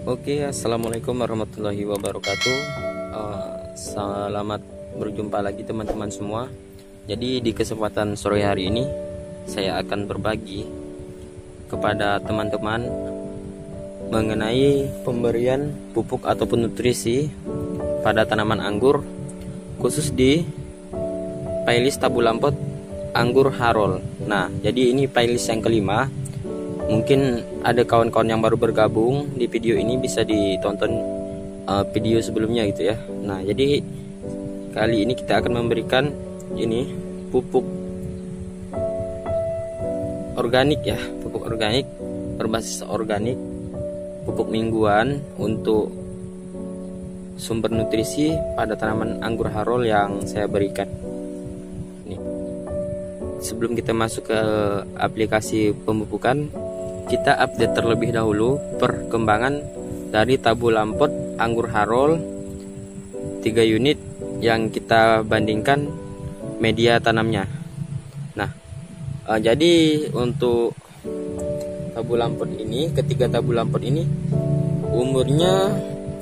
Oke, assalamualaikum warahmatullahi wabarakatuh. Selamat berjumpa lagi teman-teman semua. Jadi di kesempatan sore hari ini saya akan berbagi kepada teman-teman mengenai pemberian pupuk ataupun nutrisi pada tanaman anggur, khusus di pailis tabu lampot anggur Harol. Nah, jadi ini pailis yang kelima. Mungkin ada kawan-kawan yang baru bergabung di video ini, bisa ditonton video sebelumnya gitu ya. Nah, jadi kali ini kita akan memberikan ini pupuk organik ya, pupuk organik berbasis organik, pupuk mingguan untuk sumber nutrisi pada tanaman anggur Harol yang saya berikan. Nih. Sebelum kita masuk ke aplikasi pemupukan, kita update terlebih dahulu perkembangan dari tabu lampot anggur Harol 3 unit yang kita bandingkan media tanamnya. Nah, jadi untuk tabu lampot ini, ketiga tabu lampot ini umurnya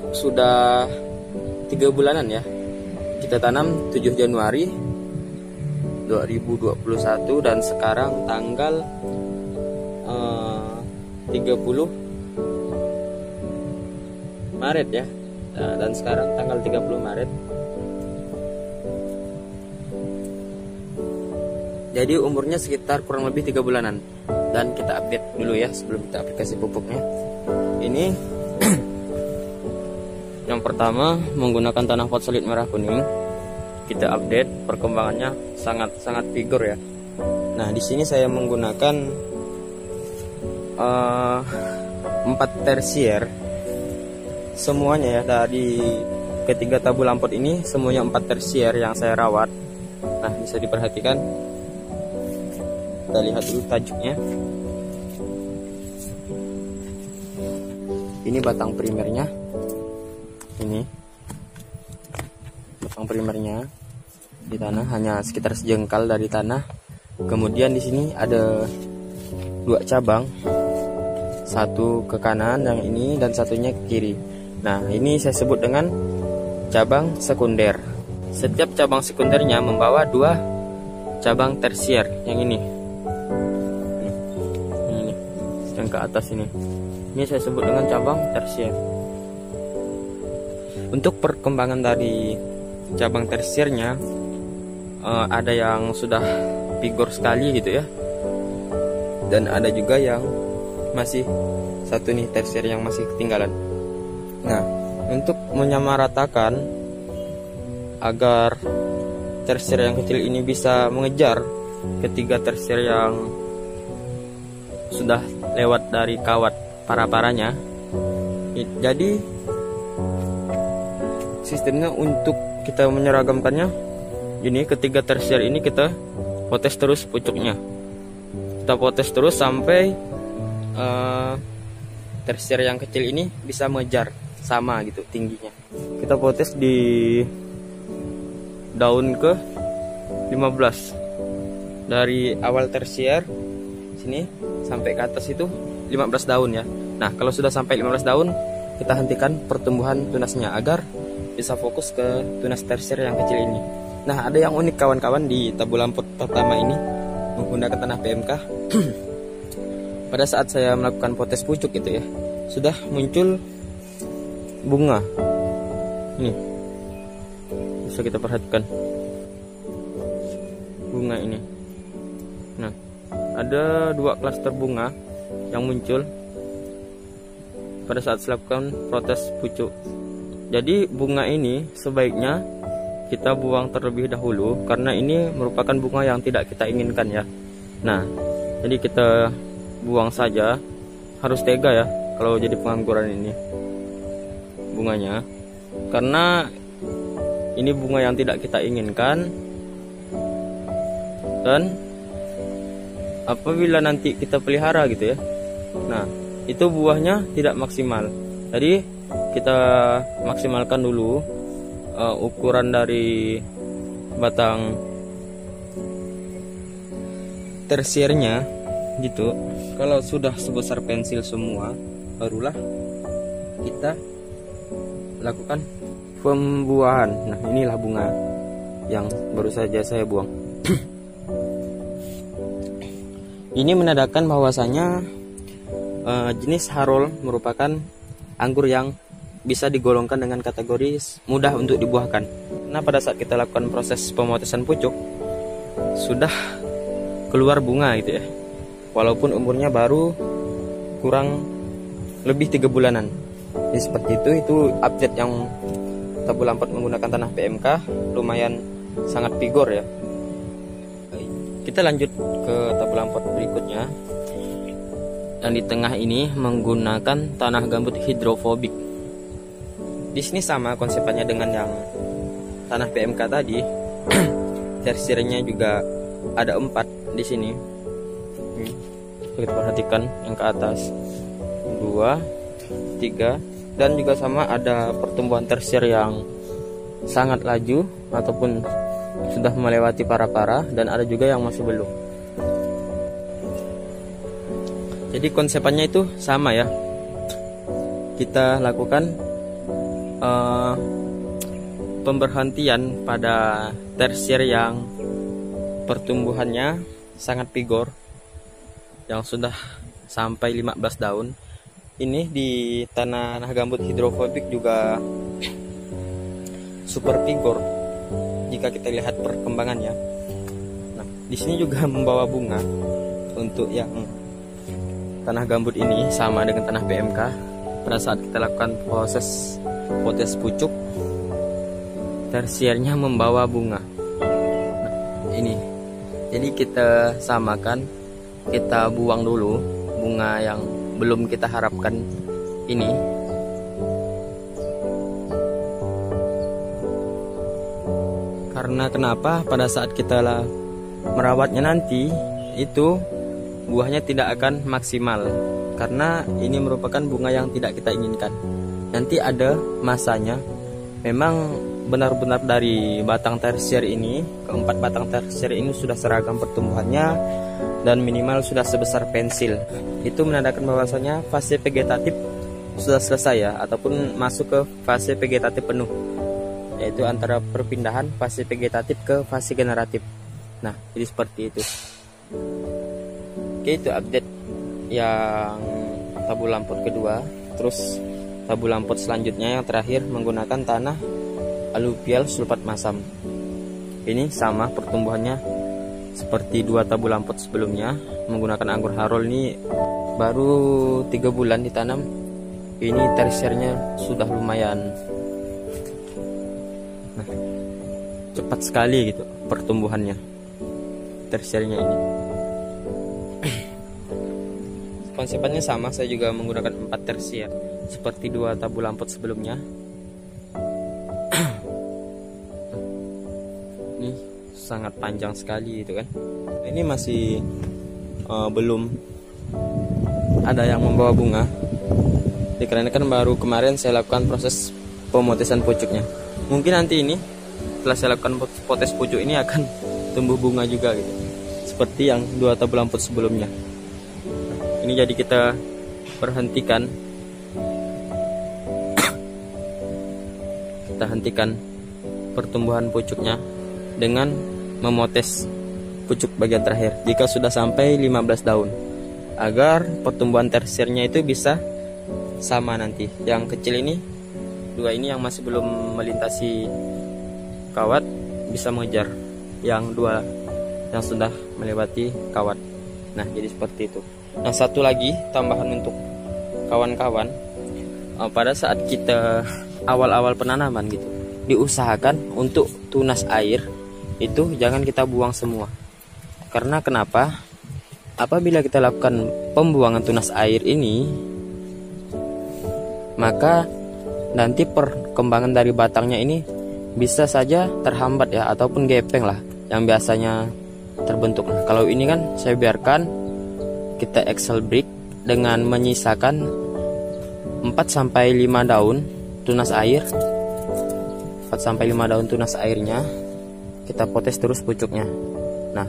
sudah 3 bulanan ya. Kita tanam 7 Januari 2021 dan sekarang tanggal 30 Maret ya. Dan sekarang tanggal 30 Maret. Jadi umurnya sekitar kurang lebih 3 bulanan. Dan kita update dulu ya sebelum kita aplikasi pupuknya. Ini yang pertama menggunakan tanah pot solid merah kuning. Kita update perkembangannya sangat vigor ya. Nah, di sini saya menggunakan 4 tersier semuanya ya. Dari ketiga tabu lampot ini semuanya 4 tersier yang saya rawat. Nah, bisa diperhatikan, kita lihat dulu tajuknya. Ini batang primernya, ini batang primernya di tanah hanya sekitar sejengkal dari tanah. Kemudian di sini ada 2 cabang, satu ke kanan yang ini dan satunya ke kiri. Nah, ini saya sebut dengan cabang sekunder. Setiap cabang sekundernya membawa 2 cabang tersier yang ini yang ke atas ini. Ini saya sebut dengan cabang tersier. Untuk perkembangan dari cabang tersiernya, ada yang sudah vigor sekali gitu ya, dan ada juga yang masih satu nih tersier yang masih ketinggalan. Nah, untuk menyamaratakan agar tersier yang kecil ini bisa mengejar ketiga tersier yang sudah lewat dari kawat para-paranya, jadi sistemnya untuk kita menyeragamkannya, ini ketiga tersier ini kita potes terus pucuknya. Kita potes terus sampai tersier yang kecil ini bisa mengejar sama gitu tingginya. Kita potes di daun ke 15, dari awal tersier sini sampai ke atas itu 15 daun ya. Nah, kalau sudah sampai 15 daun, kita hentikan pertumbuhan tunasnya agar bisa fokus ke tunas tersier yang kecil ini. Nah, ada yang unik kawan-kawan di tabu lampot pertama ini menggunakan tanah PMK. Pada saat saya melakukan potes pucuk gitu ya, sudah muncul bunga. Ini bisa kita perhatikan bunga ini. Nah, ada 2 klaster bunga yang muncul pada saat saya lakukan potes pucuk. Jadi bunga ini sebaiknya kita buang terlebih dahulu karena ini merupakan bunga yang tidak kita inginkan ya. Nah, jadi kita buang saja, harus tega ya kalau jadi pengangguran ini bunganya, karena ini bunga yang tidak kita inginkan. Dan apabila nanti kita pelihara gitu ya, nah itu buahnya tidak maksimal. Jadi kita maksimalkan dulu ukuran dari batang tersiernya gitu. Kalau sudah sebesar pensil semua, barulah kita lakukan pembuahan. Nah, inilah bunga yang baru saja saya buang. Ini menandakan bahwasanya jenis Harol merupakan anggur yang bisa digolongkan dengan kategori mudah untuk dibuahkan. Nah, pada saat kita lakukan proses pemotesan pucuk sudah keluar bunga gitu ya, walaupun umurnya baru kurang lebih 3 bulanan. Jadi seperti itu update yang Tabu Lampot menggunakan tanah PMK lumayan sangat vigor ya. Kita lanjut ke Tabu Lampot berikutnya. Dan di tengah ini menggunakan tanah gambut hidrofobik. Di sini sama konsepnya dengan yang tanah PMK tadi. Tersiernya juga ada 4 di sini. Kita perhatikan yang ke atas 2, 3, dan juga sama ada pertumbuhan tersier yang sangat laju ataupun sudah melewati para-para, dan ada juga yang masih belum. Jadi konsepnya itu sama ya. Kita lakukan pemberhentian pada tersier yang pertumbuhannya sangat vigor, yang sudah sampai 15 daun. Ini di tanah gambut hidrofobik juga super vigor jika kita lihat perkembangannya. Nah, di sini juga membawa bunga. Untuk yang tanah gambut ini sama dengan tanah PMK. Pada saat kita lakukan proses potes pucuk, tersiernya membawa bunga. Nah, ini. Jadi kita samakan, kita buang dulu bunga yang belum kita harapkan ini. Karena kenapa? Pada saat kita merawatnya nanti itu buahnya tidak akan maksimal, karena ini merupakan bunga yang tidak kita inginkan. Nanti ada masanya memang benar-benar dari batang tersier ini, keempat batang tersier ini sudah seragam pertumbuhannya dan minimal sudah sebesar pensil. Itu menandakan bahwasanya fase vegetatif sudah selesai ya, ataupun masuk ke fase vegetatif penuh, yaitu antara perpindahan fase vegetatif ke fase generatif. Nah, jadi seperti itu. Oke, itu update yang Tabu Lampot kedua. Terus Tabu Lampot selanjutnya yang terakhir menggunakan tanah aluvial sulfat masam. Ini sama pertumbuhannya seperti 2 Tabu Lampot sebelumnya. Menggunakan anggur Harol ini baru 3 bulan ditanam. Ini tersiernya sudah lumayan cepat sekali gitu pertumbuhannya tersiernya ini. Konsepnya sama, saya juga menggunakan 4 tersier seperti 2 Tabu Lampot sebelumnya. Ini sangat panjang sekali gitu kan. Ini masih belum ada yang membawa bunga, dikarenakan baru kemarin saya lakukan proses pemotesan pucuknya. Mungkin nanti ini setelah saya lakukan potes pucuk ini akan tumbuh bunga juga gitu, seperti yang 2 Tabu Lampot sebelumnya. Ini jadi kita berhentikan, kita hentikan pertumbuhan pucuknya dengan memotes pucuk bagian terakhir jika sudah sampai 15 daun, agar pertumbuhan tersiernya itu bisa sama nanti. Yang kecil ini, 2 ini yang masih belum melintasi kawat bisa mengejar yang 2 yang sudah melewati kawat. Nah, jadi seperti itu. Nah, satu lagi tambahan untuk kawan-kawan, pada saat kita awal-awal penanaman gitu, diusahakan untuk tunas air itu jangan kita buang semua. Karena kenapa? Apabila kita lakukan pembuangan tunas air ini, maka nanti perkembangan dari batangnya ini bisa saja terhambat ya, ataupun gepeng lah yang biasanya terbentuk. Nah, kalau ini kan saya biarkan kita Excel break dengan menyisakan 4-5 daun tunas air. 4-5 daun tunas airnya kita potes terus pucuknya. Nah,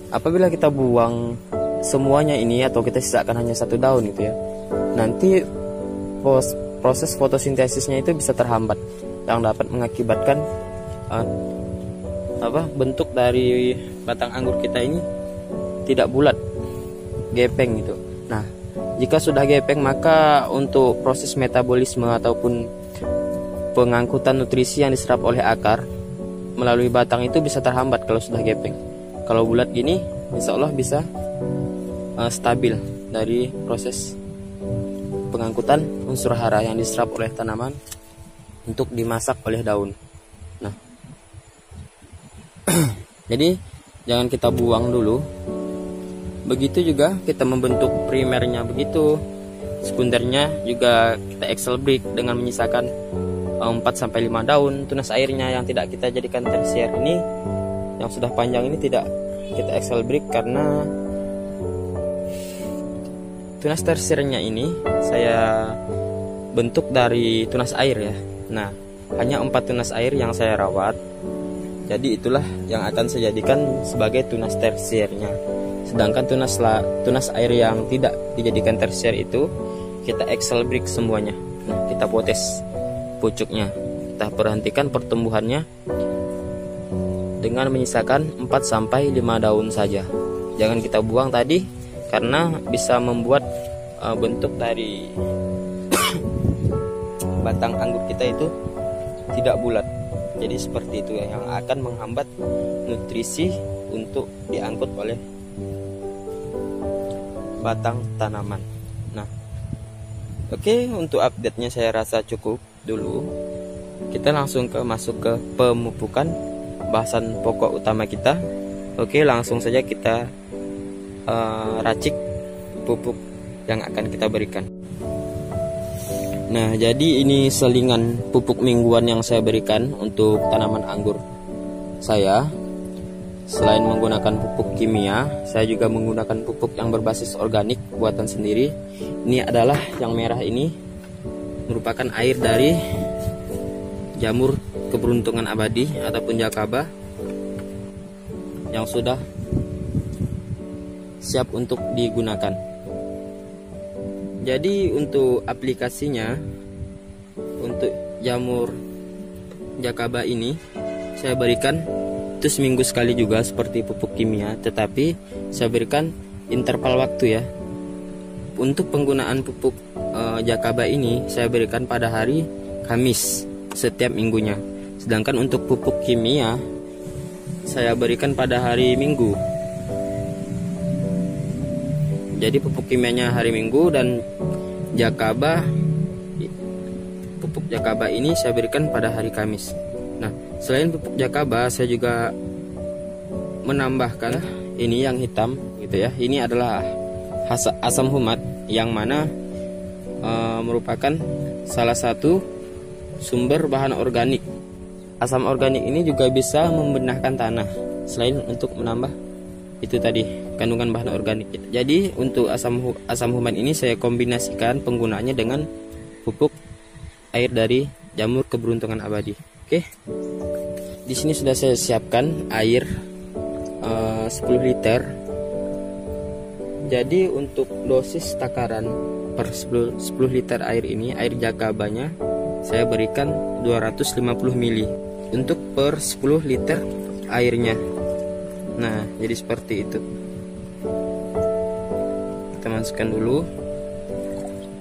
apabila kita buang semuanya ini atau kita sisakan hanya 1 daun gitu ya, nanti proses fotosintesisnya itu bisa terhambat, yang dapat mengakibatkan bentuk dari batang anggur kita ini tidak bulat, gepeng gitu. Nah, jika sudah gepeng, maka untuk proses metabolisme ataupun pengangkutan nutrisi yang diserap oleh akar melalui batang itu bisa terhambat kalau sudah gepeng. Kalau bulat gini, insya Allah bisa stabil dari proses pengangkutan unsur hara yang diserap oleh tanaman untuk dimasak oleh daun. Nah, jadi jangan kita buang dulu. Begitu juga kita membentuk primernya begitu, sekundernya juga kita excel break dengan menyisakan 4-5 daun. Tunas airnya yang tidak kita jadikan tersier ini, yang sudah panjang ini tidak kita excel break karena tunas tersiernya ini saya bentuk dari tunas air ya. Nah, hanya 4 tunas air yang saya rawat. Jadi itulah yang akan saya jadikan sebagai tunas tersiernya. Sedangkan tunas air yang tidak dijadikan tersier itu kita excel break semuanya. Nah, kita potes pucuknya. Kita perhentikan pertumbuhannya dengan menyisakan 4-5 daun saja. Jangan kita buang tadi karena bisa membuat bentuk dari batang anggur kita itu tidak bulat. Jadi seperti itu ya, yang akan menghambat nutrisi untuk diangkut oleh batang tanaman. Nah, oke, untuk update-nya saya rasa cukup dulu. Kita langsung masuk ke pemupukan, bahasan pokok utama kita. Oke, langsung saja kita racik pupuk yang akan kita berikan. Nah, jadi ini selingan pupuk mingguan yang saya berikan untuk tanaman anggur saya. Selain menggunakan pupuk kimia, saya juga menggunakan pupuk yang berbasis organik buatan sendiri. Ini adalah yang merah ini merupakan air dari jamur keberuntungan abadi ataupun jakaba yang sudah siap untuk digunakan. Jadi untuk aplikasinya, untuk jamur jakaba ini saya berikan itu seminggu sekali juga seperti pupuk kimia, tetapi saya berikan interval waktu ya. Untuk penggunaan pupuk jakaba ini saya berikan pada hari Kamis setiap minggunya. Sedangkan untuk pupuk kimia saya berikan pada hari Minggu. Jadi pupuk kimianya hari Minggu dan pupuk jakaba ini saya berikan pada hari Kamis. Nah, selain pupuk jakaba saya juga menambahkan ini yang hitam gitu ya. Ini adalah asam humat yang mana merupakan salah satu sumber bahan organik. Asam organik ini juga bisa membenahkan tanah selain untuk menambah itu tadi kandungan bahan organik. Jadi untuk asam humat ini saya kombinasikan penggunaannya dengan pupuk air dari jamur keberuntungan abadi. Oke. Di sini sudah saya siapkan air 10 liter. Jadi untuk dosis takaran per 10 liter air ini, air jakabanya saya berikan 250 ml untuk per 10 liter airnya. Nah, jadi seperti itu. Kita masukkan dulu.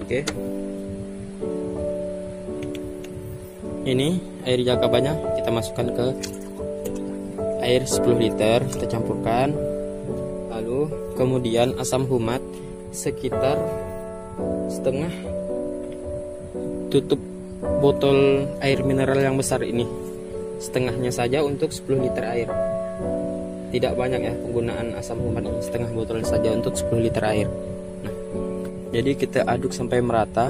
Oke. Ini air jakabanya kita masukkan ke air 10 liter, kita campurkan. Lalu kemudian asam humat sekitar setengah tutup botol air mineral yang besar ini. Setengahnya saja untuk 10 liter air. Tidak banyak ya penggunaan asam humat ini, setengah botol saja untuk 10 liter air. Nah, jadi kita aduk sampai merata,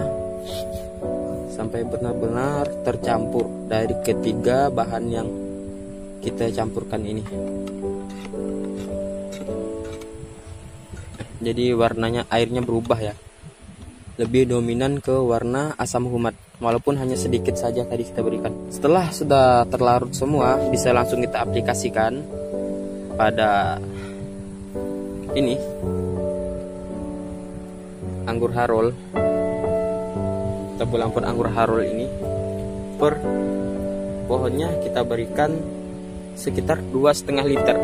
sampai benar-benar tercampur dari ketiga bahan yang kita campurkan ini. Jadi warnanya, airnya berubah ya, lebih dominan ke warna asam humat, walaupun hanya sedikit saja tadi kita berikan. Setelah sudah terlarut semua, bisa langsung kita aplikasikan pada ini anggur harol. tabu lamput anggur Harul ini, per pohonnya kita berikan sekitar 2,5 liter.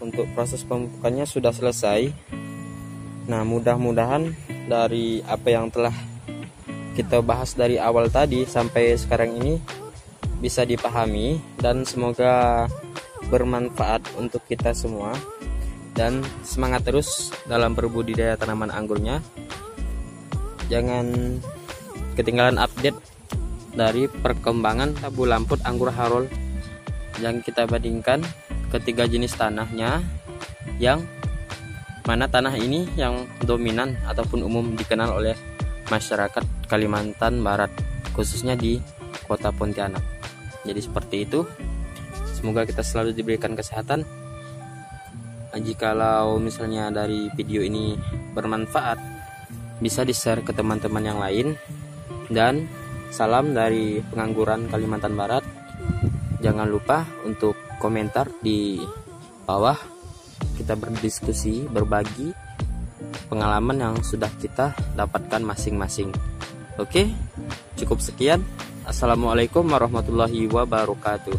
Untuk proses pemupukannya sudah selesai. Nah, mudah-mudahan dari apa yang telah kita bahas dari awal tadi sampai sekarang ini bisa dipahami, dan semoga bermanfaat untuk kita semua. Dan semangat terus dalam berbudidaya tanaman anggurnya. Jangan ketinggalan update dari perkembangan tabu lamput anggur Harul yang kita bandingkan ketiga jenis tanahnya, yang mana tanah ini yang dominan ataupun umum dikenal oleh masyarakat Kalimantan Barat, khususnya di kota Pontianak. Jadi seperti itu. Semoga kita selalu diberikan kesehatan. Jikalau misalnya dari video ini bermanfaat, bisa di-share ke teman-teman yang lain. Dan salam dari Pengangguran Kalimantan Barat. Jangan lupa untuk komentar di bawah, kita berdiskusi, berbagi pengalaman yang sudah kita dapatkan masing-masing. Oke, cukup sekian. Assalamualaikum warahmatullahi wabarakatuh.